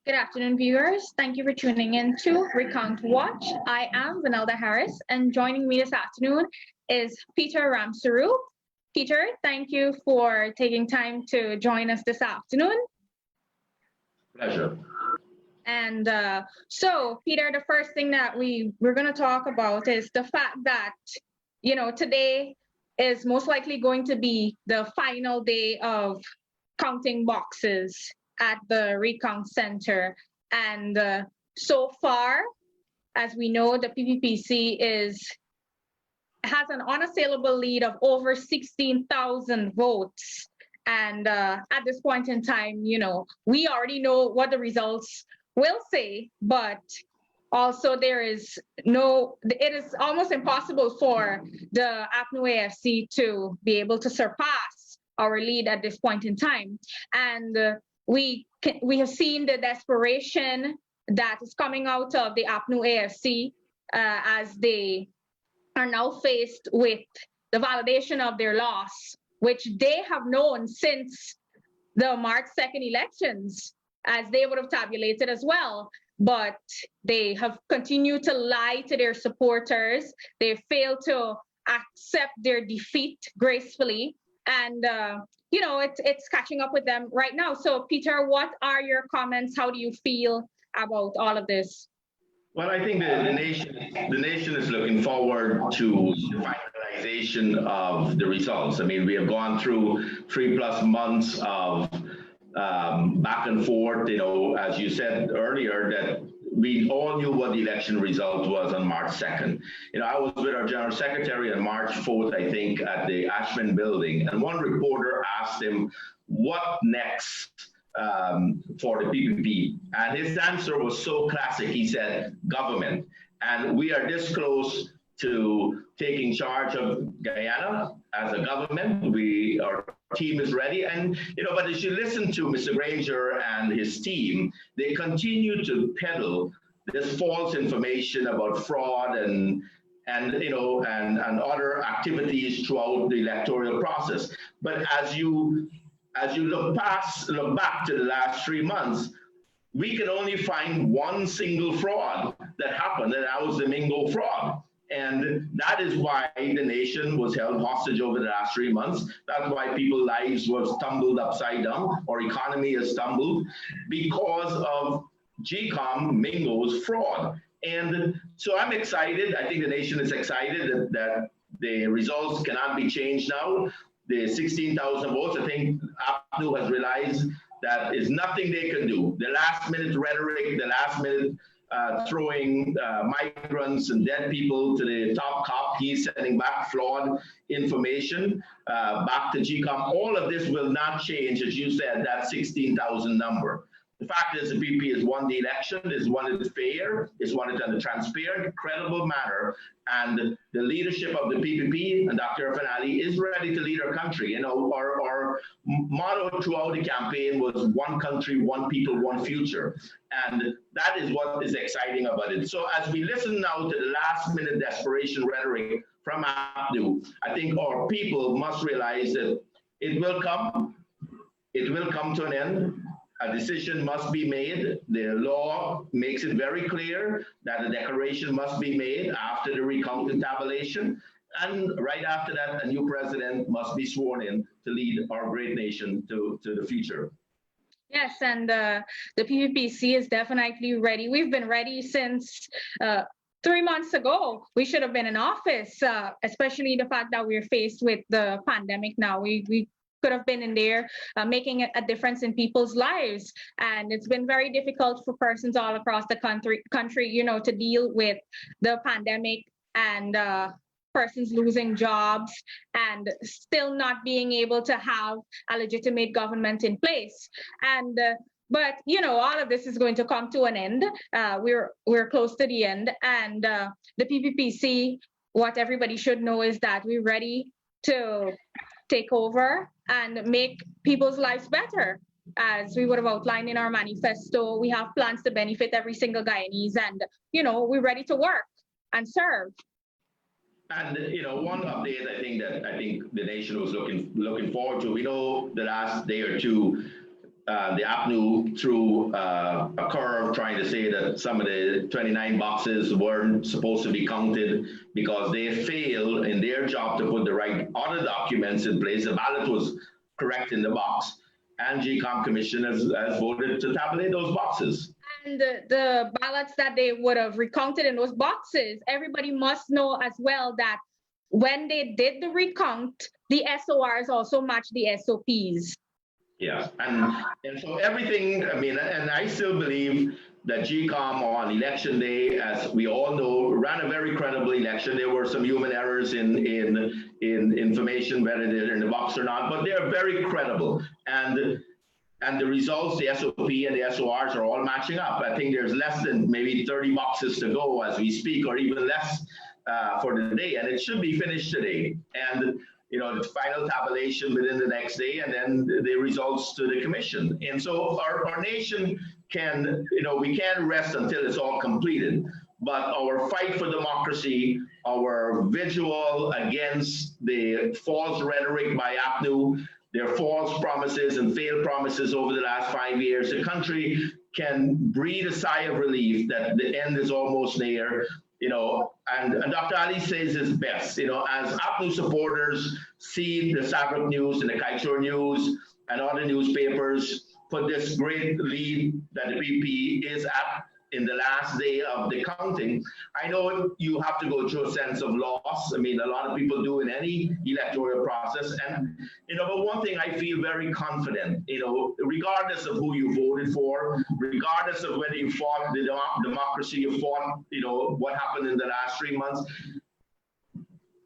Good afternoon, viewers. Thank you for tuning in to Recount Watch. I am Vanelda Harris, and joining me this afternoon is Peter Ramsaroop. Peter, thank you for taking time to join us this afternoon. Pleasure. And so, Peter, the first thing that we're going to talk about is the fact that, today is most likely going to be the final day of counting boxes at the Recount Center. And so far, as we know, the PPPC has an unassailable lead of over 16,000 votes. And at this point in time, we already know what the results will say, but also it is almost impossible for the APNU AFC to be able to surpass our lead at this point in time. And we have seen the desperation that is coming out of the APNU AFC as they are now faced with the validation of their loss, which they have known since the March 2nd elections, as they would have tabulated as well. But they have continued to lie to their supporters. They failed to accept their defeat gracefully. And it's catching up with them right now. So, Peter, what are your comments? How do you feel about all of this? Well, I think the nation is looking forward to the finalization of the results. I mean, we have gone through 3+ months of back and forth. As you said earlier, that we all knew what the election result was on March 2nd. I was with our General Secretary on March 4th, I think, at the Ashman building, and one reporter asked him, what next for the PPP? And his answer was so classic. He said, government. And we are this close to taking charge of Guyana as a government. Our team is ready. And, but as you listen to Mr. Granger and his team, they continue to peddle this false information about fraud and other activities throughout the electoral process. But as you look back to the last 3 months, we can only find one single fraud that happened, and that was the Mingo fraud. And that is why the nation was held hostage over the last 3 months. That's why people's lives were tumbled upside down. Our economy has stumbled because of GCOM Mingo's fraud. And so I'm excited. I think the nation is excited that the results cannot be changed now. The 16,000 votes, I think APNU has realized that is nothing they can do. The last minute rhetoric, the last minute throwing migrants and dead people to the top cop, he's sending back flawed information back to GCOM. All of this will not change, as you said, that 16,000 number. The fact is the PP has won the election, is won it fair, is won it in a transparent, credible manner, and the leadership of the PPP and Dr. Finali is ready to lead our country. Our motto throughout the campaign was one country, one people, one future. And that is what is exciting about it. So as we listen now to the last minute desperation rhetoric from APNU, I think our people must realize that it will come to an end. A decision must be made. The law makes it very clear that a declaration must be made after the recount and tabulation. And right after that, a new president must be sworn in to lead our great nation to the future. Yes, and the PPPC is definitely ready. We've been ready since 3 months ago. We should have been in office, especially the fact that we're faced with the pandemic now. We could have been in there making a difference in people's lives. And it's been very difficult for persons all across the country, to deal with the pandemic and persons losing jobs and still not being able to have a legitimate government in place. And but all of this is going to come to an end. We're close to the end, and the PPPC, what everybody should know is that we're ready to take over and make people's lives better. As we would have outlined in our manifesto, we have plans to benefit every single Guyanese, and we're ready to work and serve. And one update I think the nation was looking forward to. We know the last day or two, the APNU threw a curve trying to say that some of the 29 boxes weren't supposed to be counted because they failed in their job to put the right other documents in place. The ballot was correct in the box, and GCOM Commission has voted to tabulate those boxes. And the ballots that they would have recounted in those boxes, everybody must know as well that when they did the recount, the SORs also matched the SOPs. Yeah, and so everything, I mean, and I still believe that GCOM on election day, as we all know, ran a very credible election. There were some human errors in information, whether they're in the box or not, but they're very credible. And the results, the SOP and the SORs are all matching up. I think there's less than maybe 30 boxes to go as we speak, or even less for the day, and it should be finished today. And the final tabulation within the next day, and then the results to the commission. And so our nation can, we can't rest until it's all completed. But our fight for democracy, our vigil against the false rhetoric by APNU, their false promises and failed promises over the last 5 years, the country can breathe a sigh of relief that the end is almost near. And Dr. Ali says it's best, as APNU supporters see the Savruk News and the Kaichur News and other newspapers put this great lead that the PP is at in the last day of the counting. I know you have to go through a sense of loss. I mean, a lot of people do in any electoral process. And, but one thing I feel very confident, regardless of who you voted for, regardless of whether you fought the democracy, you fought, what happened in the last 3 months,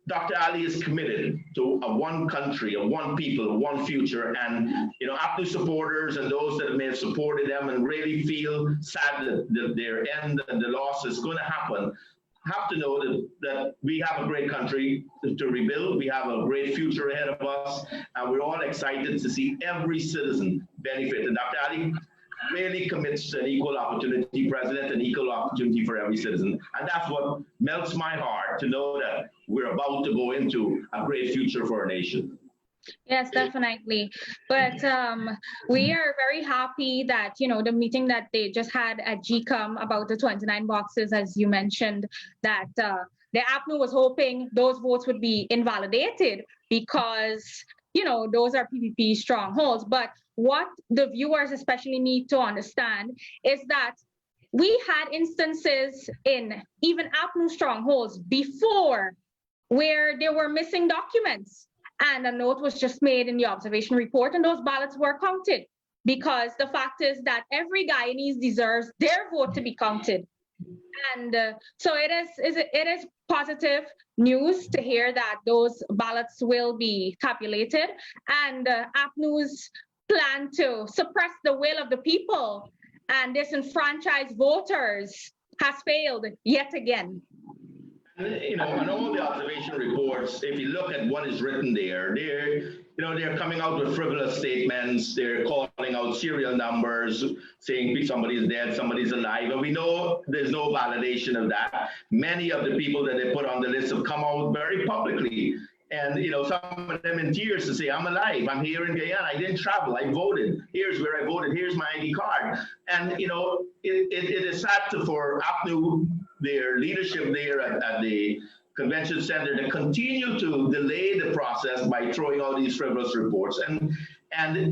Dr. Ali is committed to a one country, a one people, one future. And, APNU supporters and those that may have supported them and really feel sad that their end and the loss is going to happen, have to know that we have a great country to rebuild. We have a great future ahead of us. And we're all excited to see every citizen benefit. And Dr. Ali really commits to an equal opportunity president, an equal opportunity for every citizen. And that's what melts my heart to know that we're about to go into a great future for our nation. Yes, definitely. But we are very happy that, the meeting that they just had at GCOM about the 29 boxes, as you mentioned, that the APNU was hoping those votes would be invalidated because, those are PPP strongholds. But what the viewers especially need to understand is that we had instances in even APNU strongholds before where there were missing documents. And a note was just made in the observation report, and those ballots were counted, because the fact is that every Guyanese deserves their vote to be counted. And so it is positive news to hear that those ballots will be tabulated, and APNU's plan to suppress the will of the people and disenfranchise voters has failed yet again. On all the observation reports, if you look at what is written there, they're coming out with frivolous statements. They're calling out serial numbers, saying somebody's dead, somebody's alive, and we know there's no validation of that. Many of the people that they put on the list have come out very publicly, and some of them in tears to say, "I'm alive. I'm here in Guyana. I didn't travel. I voted. Here's where I voted. Here's my ID card." And it is sad for APNU, their leadership there at the convention center, to continue to delay the process by throwing out these frivolous reports, and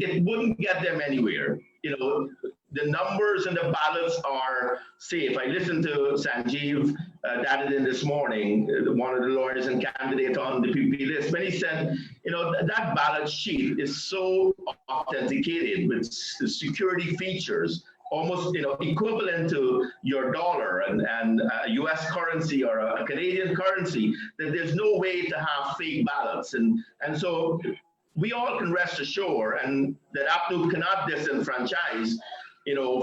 it wouldn't get them anywhere. The numbers and the ballots are safe. I listened to Sanjeev Dadadin this morning, one of the lawyers and candidate on the PP list, when he said, that ballot sheet is so authenticated with security features, almost equivalent to your dollar and a US currency or a Canadian currency, that there's no way to have fake ballots. And so we all can rest assured and that APNU cannot disenfranchise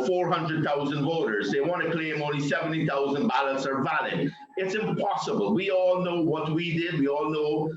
400,000 voters. They want to claim only 70,000 ballots are valid. It's impossible. We all know what we did. We all know,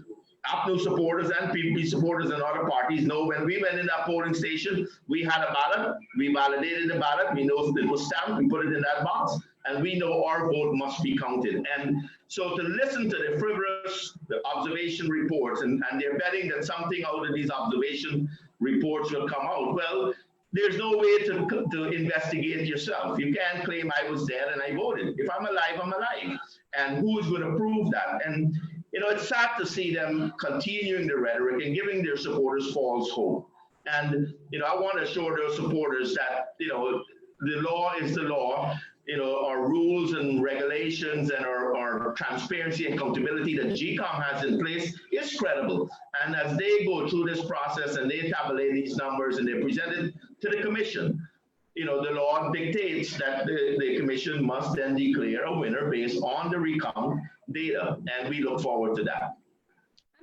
APNU supporters and PPP supporters and other parties know, when we went in that polling station, we had a ballot, we validated the ballot, we know it was stamped, we put it in that box, and we know our vote must be counted. And so to listen to the frivolous observation reports, and they're betting that something out of these observation reports will come out. Well, there's no way to investigate yourself. You can't claim I was dead and I voted. If I'm alive, I'm alive. And who's going to prove that? And, it's sad to see them continuing the rhetoric and giving their supporters false hope. And, I want to assure those supporters that, the law is the law. Our rules and regulations and our transparency and accountability that GCOM has in place is credible. And as they go through this process and they tabulate these numbers and they present it to the commission, the law dictates that the commission must then declare a winner based on the recount data. And we look forward to that.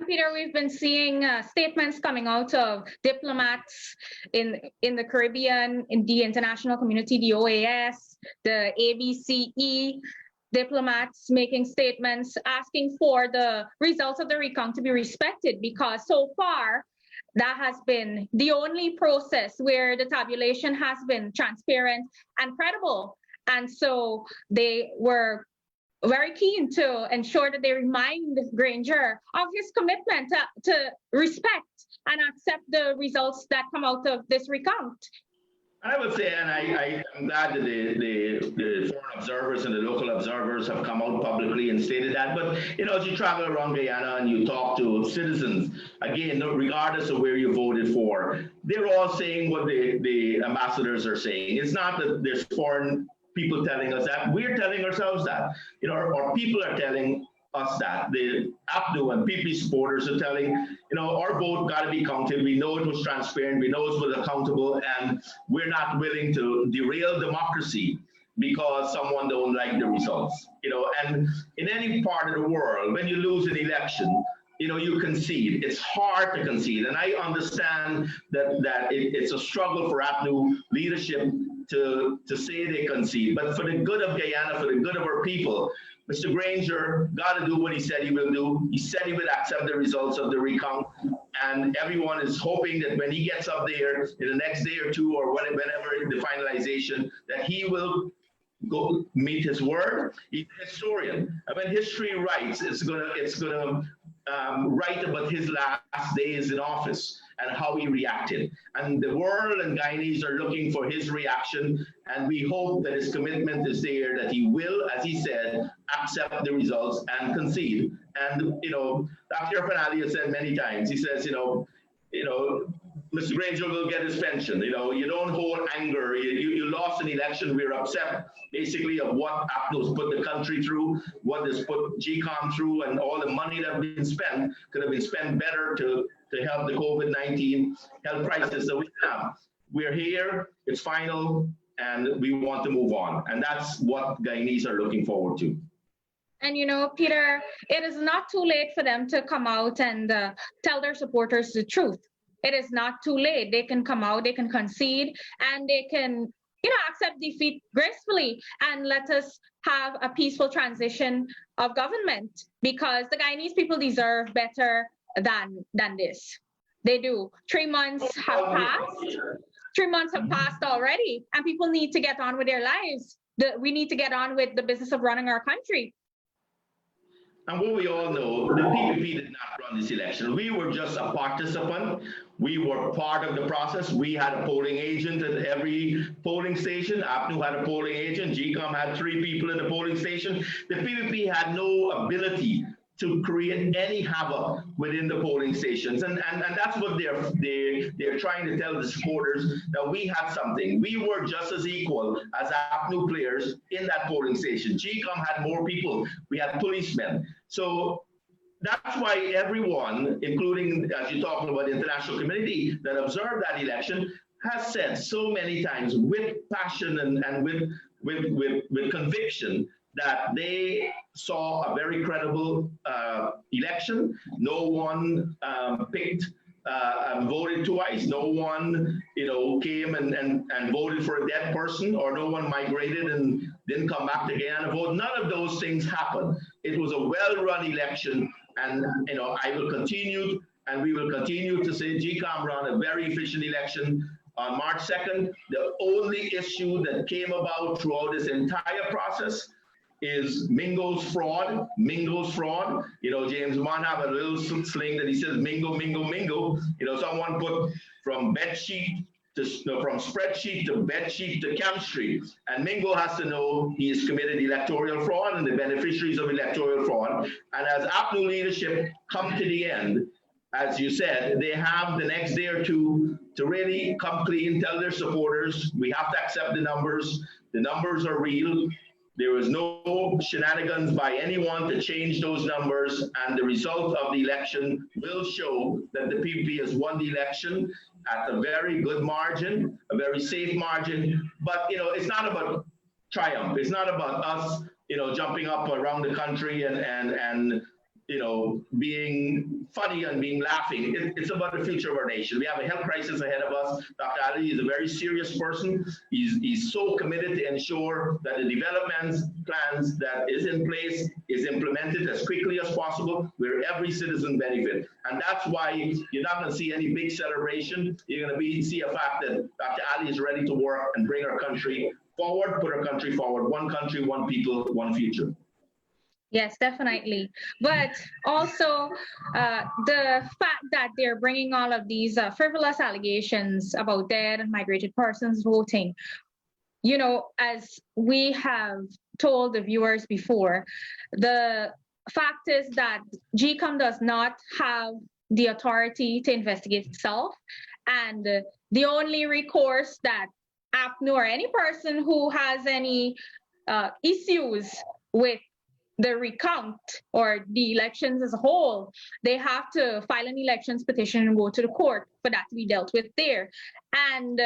Peter, we've been seeing statements coming out of diplomats in the Caribbean, in the international community, the OAS, the ABCE, diplomats making statements asking for the results of the recount to be respected, because so far that has been the only process where the tabulation has been transparent and credible. And so they were very keen to ensure that they remind Granger of his commitment to respect and accept the results that come out of this recount. I would say, and I'm glad that the foreign observers and the local observers have come out publicly and stated that. But, as you travel around Guyana and you talk to citizens, again, regardless of where you voted for, they're all saying what the ambassadors are saying. It's not that there's foreign people telling us that. We're telling ourselves that. Our people are telling us that. The APNU and PP supporters are telling, our vote got to be counted. We know it was transparent. We know it was accountable, and we're not willing to derail democracy because someone don't like the results. And in any part of the world, when you lose an election, you concede. It's hard to concede. And I understand that it's a struggle for APNU leadership to say they concede. But for the good of Guyana, for the good of our people, Mr. Granger got to do what he said he will do. He said he would accept the results of the recount. And everyone is hoping that when he gets up there in the next day or two or whenever the finalization, that he will go meet his word. He's a historian. And when history writes, it's gonna write about his last days in office and how he reacted. And the world and Guyanese are looking for his reaction, and we hope that his commitment is there, that he will, as he said, accept the results and concede. And, Dr. Finalizing has said many times, he says, Mr. Granger will get his pension. You don't hold anger. You lost an election. We're upset, basically, of what APNU's put the country through, what has put GCOM through, and all the money that has been spent could have been spent better to help the COVID-19 health crisis that we have. We're here. It's final, and we want to move on. And that's what Guyanese are looking forward to. And Peter, it is not too late for them to come out and tell their supporters the truth. It is not too late. They can come out, they can concede, and they can, accept defeat gracefully and let us have a peaceful transition of government, because the Guyanese people deserve better than this. They do. 3 months have passed. 3 months have passed already, and people need to get on with their lives. We need to get on with the business of running our country. And what we all know, the PPP did not run this election. We were just a participant. We were part of the process. We had a polling agent at every polling station. APNU had a polling agent. GCOM had 3 people in the polling station. The PPP had no ability to create any havoc within the polling stations. And that's what they're trying to tell the supporters, that we had something. We were just as equal as APNU players in that polling station. GCOM had more people. We had policemen. So that's why everyone, including, as you're talking about, the international community that observed that election, has said so many times with passion and with conviction that they saw a very credible election. No one picked and voted twice. No one, came and voted for a dead person, or no one migrated and didn't come back to Guyana to vote. None of those things happened. It was a well-run election, and I will continue, and we will continue to say GCOM ran a very efficient election. on March 2nd, the only issue that came about throughout this entire process is Mingo's fraud. Mingo's fraud. You know, James Bond have a little sling that he says Mingo, Mingo, Mingo. You know, someone put from bed sheet to, from spreadsheet to bed sheet to chemistry. And Mingo has to know he has committed electoral fraud and the beneficiaries of electoral fraud. And as APNU leadership come to the end, as you said, they have the next day or two to really come clean, tell their supporters, we have to accept the numbers. The numbers are real. There was no shenanigans by anyone to change those numbers, and the result of the election will show that the PPP has won the election at a very good margin, a very safe margin. But you know, it's not about triumph. It's not about us, you know, jumping up around the country and you know, being funny and being laughing. It's about the future of our nation. We have a health crisis ahead of us. Dr. Ali is a very serious person. He's so committed to ensure that the development plans that is in place is implemented as quickly as possible, where every citizen benefit. And that's why you're not going to see any big celebration. You're going to see a fact that Dr. Ali is ready to work and bring our country forward, put our country forward. One country, one people, one future. Yes, definitely. But also the fact that they're bringing all of these frivolous allegations about dead and migrated persons voting, you know, as we have told the viewers before, the fact is that GCOM does not have the authority to investigate itself. And the only recourse that APNU or any person who has any issues with the recount or the elections as a whole, they have to file an elections petition and go to the court for that to be dealt with there. And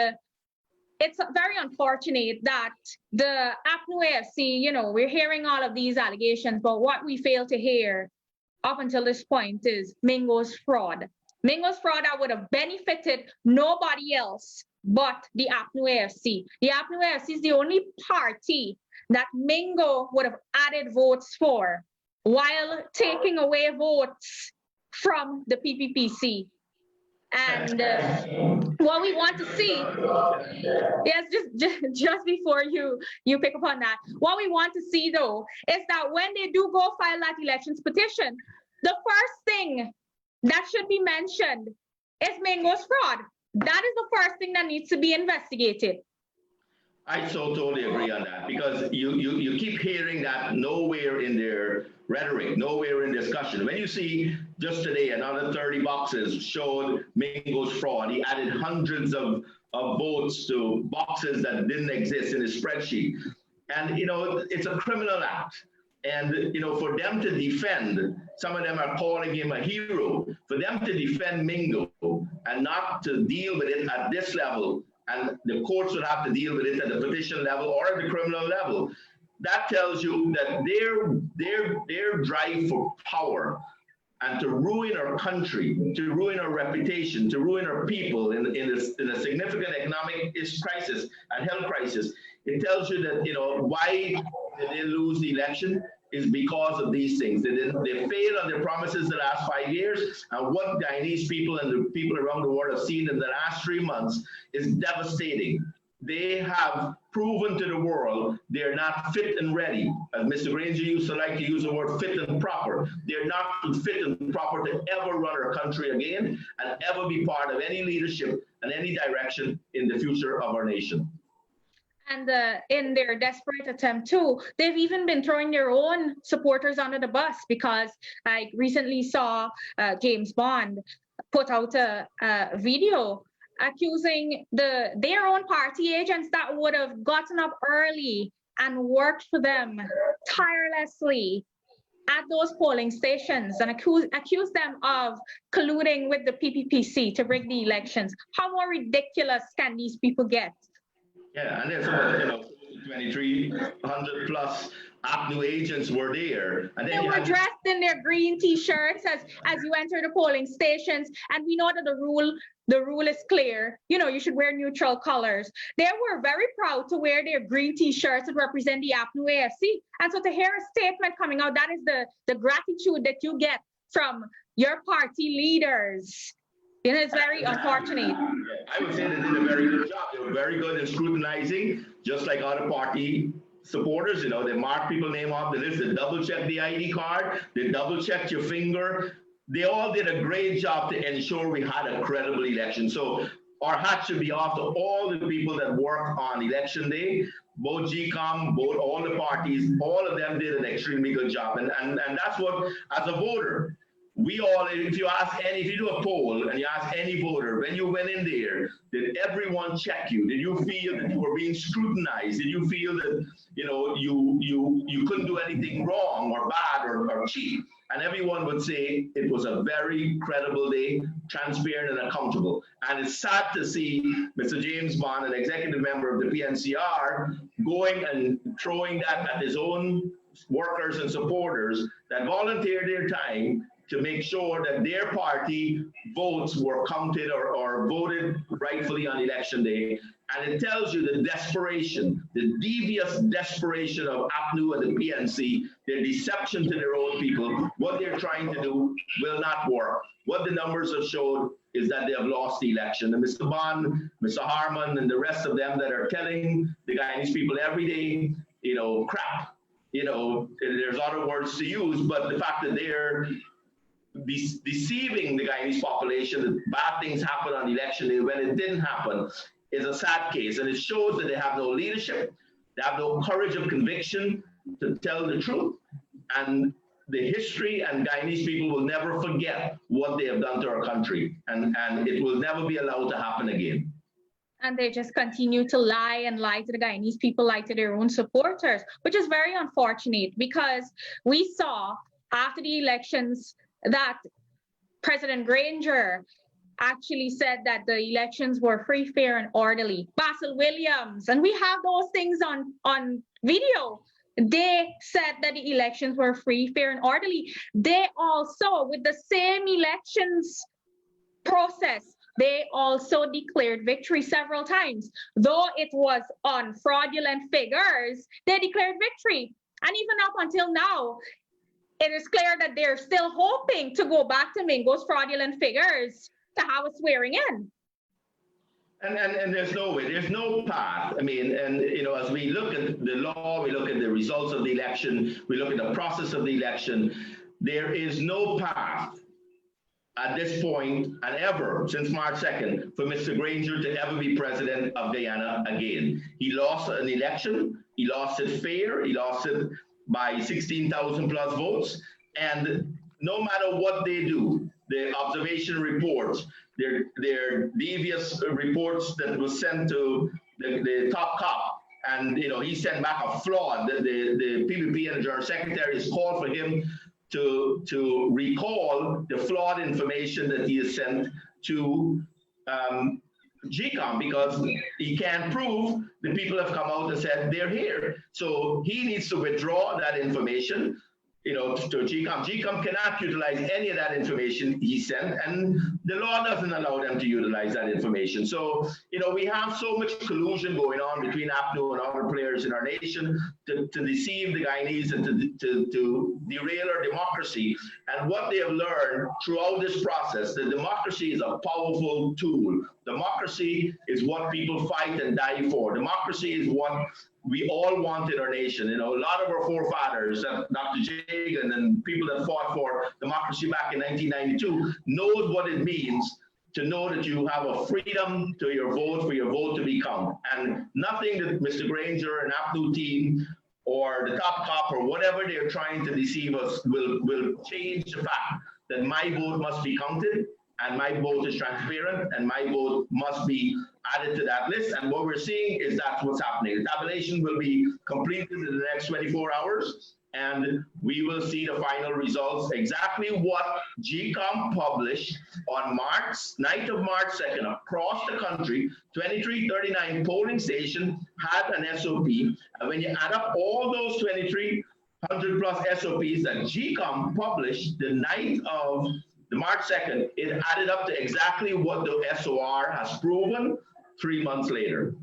it's very unfortunate that the APNU AFC, you know, we're hearing all of these allegations, but what we fail to hear up until this point is Mingo's fraud. Mingo's fraud that would have benefited nobody else but the APNU AFC. The APNU AFC is the only party that Mingo would have added votes for while taking away votes from the PPPC. And what we want to see, yes, just before you pick up on that, what we want to see though is that when they do go file that elections petition, the first thing that should be mentioned is Mingo's fraud. That is the first thing that needs to be investigated. I so totally agree on that, because you keep hearing that nowhere in their rhetoric, nowhere in discussion. When you see just today another 30 boxes showed Mingo's fraud, he added hundreds of votes to boxes that didn't exist in his spreadsheet. And, you know, it's a criminal act. And, you know, for them to defend, some of them are calling him a hero, for them to defend Mingo and not to deal with it at this level, and the courts would have to deal with it at the petition level or at the criminal level. That tells you that their drive for power and to ruin our country, to ruin our reputation, to ruin our people in a significant economic crisis and health crisis, it tells you that, you know, why did they lose the election is because of these things. They failed on their promises the last 5 years, and what Guyanese people and the people around the world have seen in the last 3 months is devastating. They have proven to the world they're not fit and ready. As Mr. Granger used to like to use the word fit and proper. They're not fit and proper to ever run our country again and ever be part of any leadership and any direction in the future of our nation. And in their desperate attempt too, they've even been throwing their own supporters under the bus, because I recently saw James Bond put out a video accusing their own party agents that would have gotten up early and worked for them tirelessly at those polling stations and accuse them of colluding with the PPPC to rig the elections. How more ridiculous can these people get? Yeah, and there's about, you know, 2,300 plus APNU agents were there. And then they were dressed in their green T-shirts as you enter the polling stations. And we know that the rule is clear. You know, you should wear neutral colors. They were very proud to wear their green T-shirts that represent the APNU AFC. And so to hear a statement coming out, that is the gratitude that you get from your party leaders. You know, it's very unfortunate. I would say they did a very good job. They were very good in scrutinizing, just like other party supporters. They mark people's name off the list, they double check the ID card, they double checked your finger. They all did a great job to ensure we had a credible election. So our hat should be off to all the people that work on election day, both GCOM, both all the parties, all of them did an extremely good job. And that's what, as a voter, we all, if you do a poll and you ask any voter, when you went in there, did everyone check you? Did you feel that you were being scrutinized? Did you feel that, you couldn't do anything wrong or bad or cheap? And everyone would say it was a very credible day, transparent and accountable. And it's sad to see Mr. James Bond, an executive member of the PNCR, going and throwing that at his own workers and supporters that volunteered their time to make sure that their party votes were counted or voted rightfully on election day. And it tells you the desperation, the devious desperation of APNU and the PNC, their deception to their own people. What they're trying to do will not work. What the numbers have showed is that they have lost the election. And Mr. Bond, Mr. Harman, and the rest of them that are telling the Guyanese people every day, crap. There's other words to use, but the fact that they're deceiving the Guyanese population that bad things happen on election day when it didn't happen is a sad case. And it shows that they have no leadership, they have no courage of conviction to tell the truth. And the history and Guyanese people will never forget what they have done to our country. And it will never be allowed to happen again. And they just continue to lie to the Guyanese people, lie to their own supporters, which is very unfortunate because we saw after the elections that President Granger actually said that the elections were free, fair, and orderly. Basil Williams, and we have those things on video. They said that the elections were free, fair, and orderly. They also, with the same elections process, they also declared victory several times. Though it was on fraudulent figures, they declared victory. And even up until now, it is clear that they're still hoping to go back to Mingo's fraudulent figures to have a swearing in. And there's no way, there's no path. I mean, and as we look at the law, we look at the results of the election, we look at the process of the election, there is no path at this point and ever since March 2nd for Mr. Granger to ever be president of Guyana again. He lost an election, he lost it fair, he lost it by 16,000 plus votes. And no matter what they do, the observation reports, their devious reports that was sent to the top cop, and he sent back a flawed, the PPP and the General Secretary has called for him to recall the flawed information that he has sent to GCOM because he can't prove the people have come out and said they're here. So he needs to withdraw that information, to GCOM. GCOM cannot utilize any of that information he sent, and the law doesn't allow them to utilize that information. So, we have so much collusion going on between APNU and other players in our nation to deceive the Guyanese and to derail our democracy. And what they have learned throughout this process, that democracy is a powerful tool. Democracy is what people fight and die for. Democracy is what we all want in our nation. A lot of our forefathers, Dr. Jagan and people that fought for democracy back in 1992, knows what it means to know that you have a freedom to your vote, for your vote to be counted. And nothing that Mr. Granger and APNU team or the top cop or whatever they're trying to deceive us will change the fact that my vote must be counted, and my vote is transparent, and my vote must be added to that list. And what we're seeing is that's what's happening. The tabulation will be completed in the next 24 hours, and we will see the final results, exactly what GCOM published on night of March 2nd across the country. 2339 polling stations had an SOP, and when you add up all those 2,300 plus SOPs that GCOM published the night of the March 2nd, it added up to exactly what the SOR has proven 3 months later.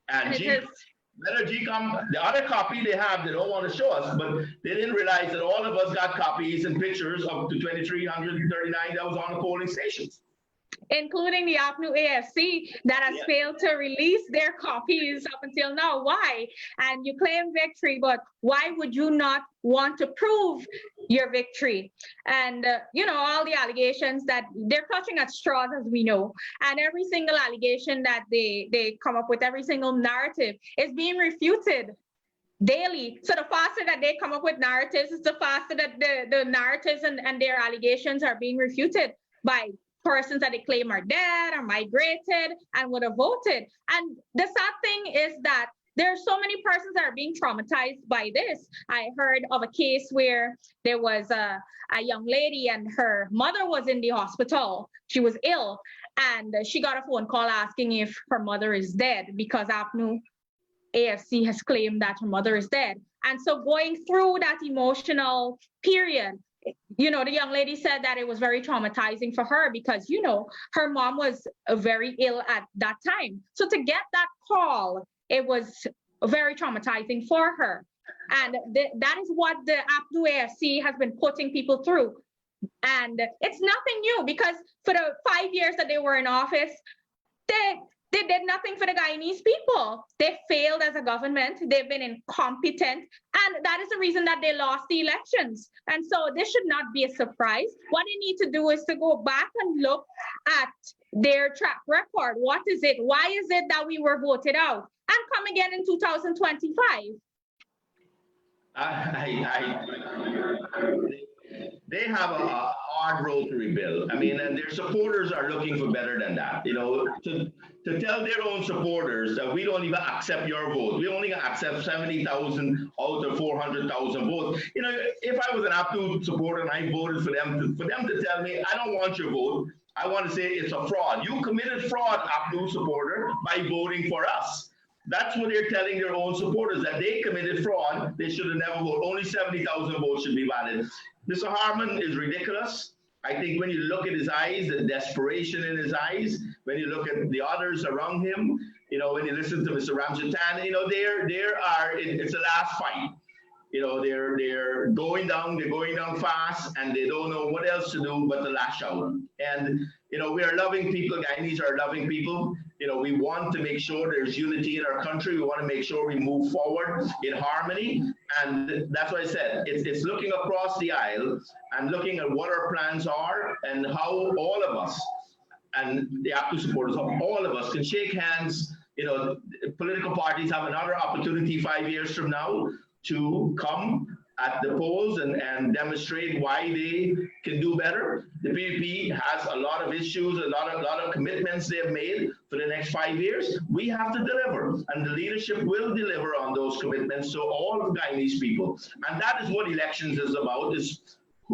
And GCOM, the other copy they have, they don't want to show us, but they didn't realize that all of us got copies and pictures of the 2,339 that was on the polling stations. including the APNU AFC that has failed to release their copies up until now. Why? And you claim victory, but why would you not want to prove your victory? And, all the allegations that they're clutching at straws, as we know, and every single allegation that they come up with, every single narrative is being refuted daily. So the faster that they come up with narratives, it's the faster that the narratives and their allegations are being refuted by persons that they claim are dead or migrated and would have voted. And the sad thing is that there are so many persons that are being traumatized by this. I heard of a case where there was a young lady and her mother was in the hospital. She was ill and she got a phone call asking if her mother is dead because APNU AFC has claimed that her mother is dead. And so going through that emotional period, the young lady said that it was very traumatizing for her because, her mom was very ill at that time. So to get that call, it was very traumatizing for her. And that is what the APNU AFC has been putting people through. And it's nothing new because for the 5 years that they were in office, they did nothing for the Guyanese people. They failed as a government. They've been incompetent. And that is the reason that they lost the elections. And so this should not be a surprise. What they need to do is to go back and look at their track record. What is it? Why is it that we were voted out? And come again in 2025. They have a hard road to rebuild. I mean, and their supporters are looking for better than that. To tell their own supporters that we don't even accept your vote. We only accept 70,000 out of 400,000 votes. If I was an APNU supporter and I voted for them to tell me, I don't want your vote, I want to say it's a fraud. You committed fraud, APNU supporter, by voting for us. That's what they're telling their own supporters, that they committed fraud. They should have never voted. Only 70,000 votes should be valid. Mr. Harman is ridiculous. I think when you look at his eyes, the desperation in his eyes, when you look at the others around him, when you listen to Mr. Ramsaroop, it's a last fight. They're going down fast, and they don't know what else to do but to lash out. And, we are loving people. Guyanese are loving people. We want to make sure there's unity in our country. We want to make sure we move forward in harmony. And that's what I said. It's looking across the aisle and looking at what our plans are and how all of us and the APNU supporters, all of us can shake hands. Political parties have another opportunity 5 years from now to come at the polls and demonstrate why they can do better. The PPP has a lot of issues, a lot of commitments they have made for the next 5 years. We have to deliver, and the leadership will deliver on those commitments to all of Guyanese people. And that is what elections is about, is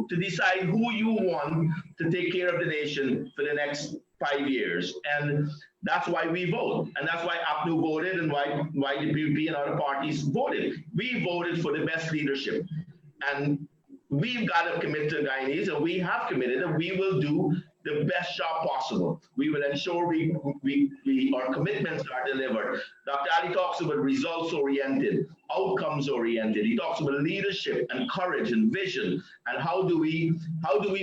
to decide who you want to take care of the nation for the next 5 years. And that's why we vote. And that's why APNU voted and why the PPP and other parties voted. We voted for the best leadership. And we've got to commit to Guyanese, and we have committed, and we will do the best job possible. We will ensure our commitments are delivered. Dr. Ali talks about results-oriented, outcomes-oriented. He talks about leadership and courage and vision, and how do we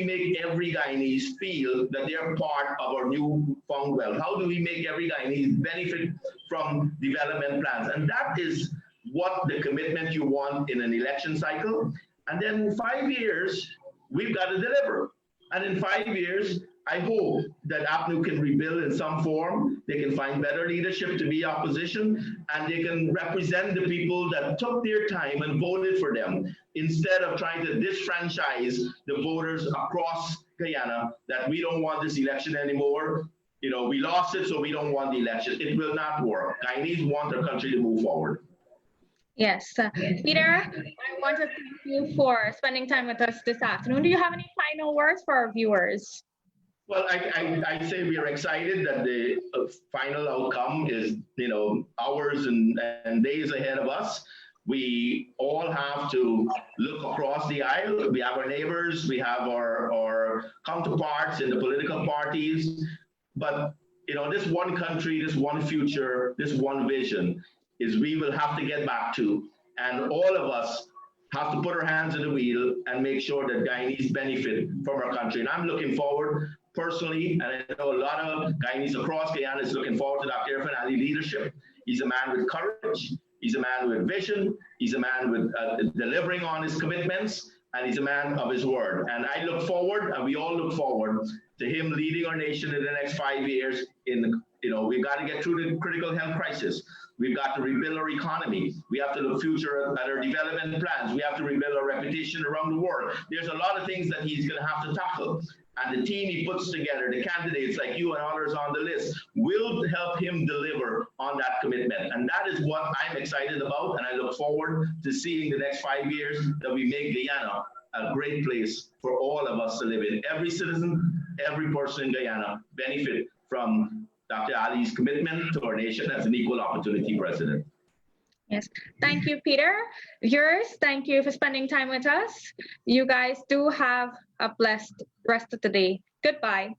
make every Guyanese feel that they're part of our new found wealth? How do we make every Guyanese benefit from development plans? And that is what the commitment you want in an election cycle. And then in 5 years, we've got to deliver. And in 5 years, I hope that APNU can rebuild in some form. They can find better leadership to be opposition, and they can represent the people that took their time and voted for them, instead of trying to disfranchise the voters across Guyana that we don't want this election anymore. We lost it, so we don't want the election. It will not work. Guyanese want our country to move forward. Yes. Peter, I want to thank you for spending time with us this afternoon. Do you have any final words for our viewers? Well, I say we are excited that the final outcome is, hours and days ahead of us. We all have to look across the aisle. We have our neighbors, we have our counterparts in the political parties. But, this one country, this one future, this one vision is we will have to get back to, and all of us have to put our hands in the wheel and make sure that Guyanese benefit from our country. And I'm looking forward personally, and I know a lot of Guyanese across Guyana is looking forward to Dr. Irfan Ali leadership. He's a man with courage. He's a man with vision. He's a man with delivering on his commitments, and he's a man of his word. And I look forward, and we all look forward to him leading our nation in the next 5 years. We've got to get through the critical health crisis. We've got to rebuild our economy. We have to look future at our development plans. We have to rebuild our reputation around the world. There's a lot of things that he's going to have to tackle. And the team he puts together, the candidates like you and others on the list, will help him deliver on that commitment. And that is what I'm excited about. And I look forward to seeing the next 5 years that we make Guyana a great place for all of us to live in. Every citizen, every person in Guyana benefit from Dr. Ali's commitment to our nation as an equal opportunity president. Yes, thank you, Peter. Viewers, thank you for spending time with us. You guys do have a blessed rest of the day. Goodbye.